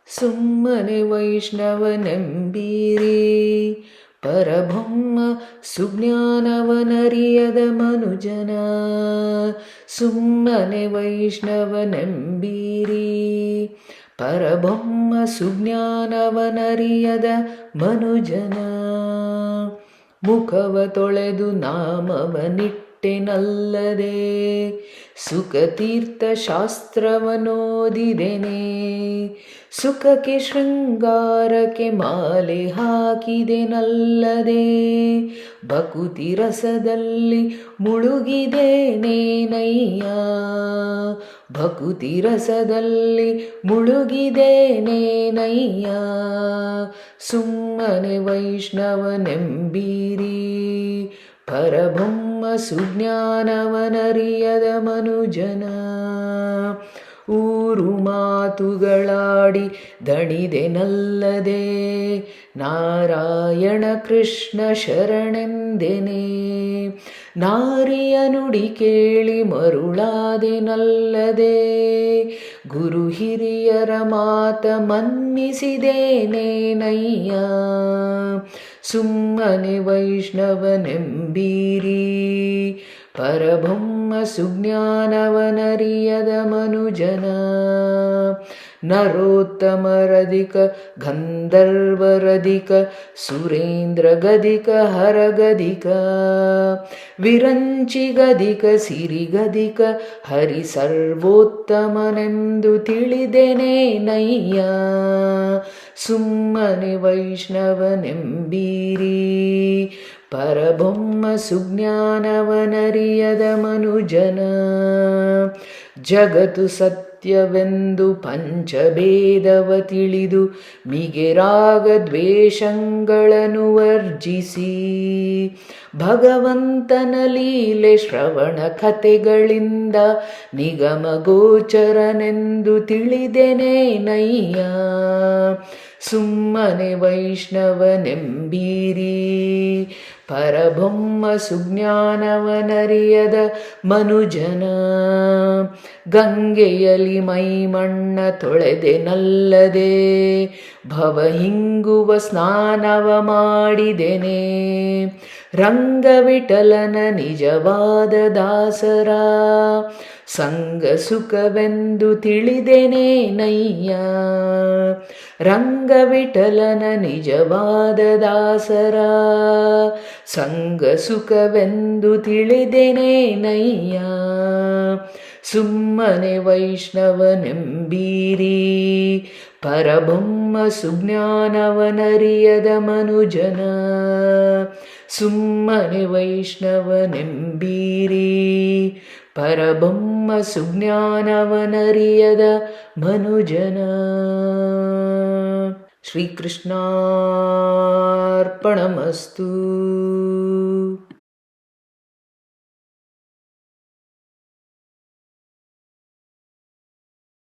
ಸುಮ್ಮನೆ ವೈಷ್ಣವನೆಂಬೀರಿ ಪರಬ್ರಹ್ಮ ಸುಜ್ಞಾನವನರಿಯದ ಮನುಜನ. ಸುಮ್ಮನೆ ವೈಷ್ಣವನೆಂಬೀರಿ ಪರಬ್ರಹ್ಮ ಸುಜ್ಞಾನವನರಿಯದ ಮನುಜನ. ಮುಖವ ತೊಳೆದು ನಾಮವನಿಟ್ಟೆನಲ್ಲದೆ ಸುಖತೀರ್ಥ ಶಾಸ್ತ್ರವನೋದಿದೆನೆ. ಸುಖಕ್ಕೆ ಶೃಂಗಾರಕ್ಕೆ ಮಾಲೆ ಹಾಕಿದೆನಲ್ಲದೆ ಭಕುತಿ ರಸದಲ್ಲಿ ಮುಳುಗಿದೇನೇನಯ್ಯ. ಭಕುತಿ ರಸದಲ್ಲಿ ಮುಳುಗಿದೇನೇನಯ್ಯ. ಸುಮ್ಮನೆ ವೈಷ್ಣವನೆಂಬೀರಿ ಪರಬ್ರಹ್ಮ ಸುಜ್ಞಾನವನರಿಯದ ಮನುಜನ. ಊರು ಮಾತುಗಳಾಡಿ ದಣಿದೆನಲ್ಲದೆ ನಾರಾಯಣ ಕೃಷ್ಣ ಶರಣೆಂದೆನೆ. ನಾರಿಯ ನುಡಿ ಕೇಳಿ ಮರುಳಾದೆನಲ್ಲದೆ ಗುರು ಹಿರಿಯರ ಮಾತ ಮನ್ನಿಸಿದೇನೇನಯ್ಯ. ಸುಮ್ಮನೆ ವೈಷ್ಣವನೆಂಬೀರಿ ಪರಬ್ರಹ್ಮ ಸುಜ್ಞಾನವನರಿಯದ ಮನುಜನ. ನರೋತ್ತಮರಧಿಕ ಗಂಧರ್ವರಧಿಕ ಸುರೇಂದ್ರ ಗದಿಕ ಹರಗದಿಕ ವಿರಂಚಿಗದಿಕ ಸಿರಿಗದಿಕ ಹರಿ ಸರ್ವೋತ್ತಮನೆಂದು ತಿಳಿದೆನೇನಯ್ಯ. ಸುಮ್ಮನೆ ವೈಷ್ಣವನೆಂಬೀರಿ ಪರಬ್ರಹ್ಮ ಸುಜ್ಞಾನವನರಿಯದ ಮನುಜನ. ಜಗತ್ತು ಸತ್ಯವೆಂದು ಪಂಚಭೇದವ ತಿಳಿದು ಮಿಗೆ ರಾಗ ದ್ವೇಷಗಳನ್ನು ವರ್ಜಿಸಿ ಭಗವಂತನ ಲೀಲೆ ಶ್ರವಣ ಕಥೆಗಳಿಂದ ನಿಗಮ ಗೋಚರನೆಂದು ತಿಳಿದೆನೇನಯ್ಯ. ಸುಮ್ಮನೆ ವೈಷ್ಣವನೆಂಬೀರಿ ಪರಬ್ರಹ್ಮ ಸುಜ್ಞಾನವನರಿಯದ ಮನುಜನ. ಗಂಗೆಯಲಿ ಮೈಮಣ್ಣ ತೊಳೆದೆನಲ್ಲದೆ ಭವಹಿಂಗುವ ಸ್ನಾನವ ಮಾಡಿದೆನೆ. ರಂಗವಿಠಲನ ನಿಜವಾದ ದಾಸರ ಸಂಗ ಸುಖವೆಂದು ತಿಳಿದೆನೇನಯ್ಯ. ರಂಗವಿಠಲನ ನಿಜವಾದ ದಾಸರ ಸಂಗ ಸುಖವೆಂದು ತಿಳಿದೆನೇನಯ್ಯ. ಸುಮ್ಮನೆ ವೈಷ್ಣವನೆಂಬೀರಿ ಪರಬ್ರಹ್ಮ ಸುಜ್ಞಾನವನರಿಯದ ಮನುಜನ. ಸುಮ್ಮನೆ ವೈಷ್ಣವನೆಂಬೀರಿ ಪರಬ್ರಹ್ಮ ಸುಜ್ಞಾನವನರಿಯದ ಮನುಜನ. ಶ್ರೀಕೃಷ್ಣಾರ್ಪಣಮಸ್ತು.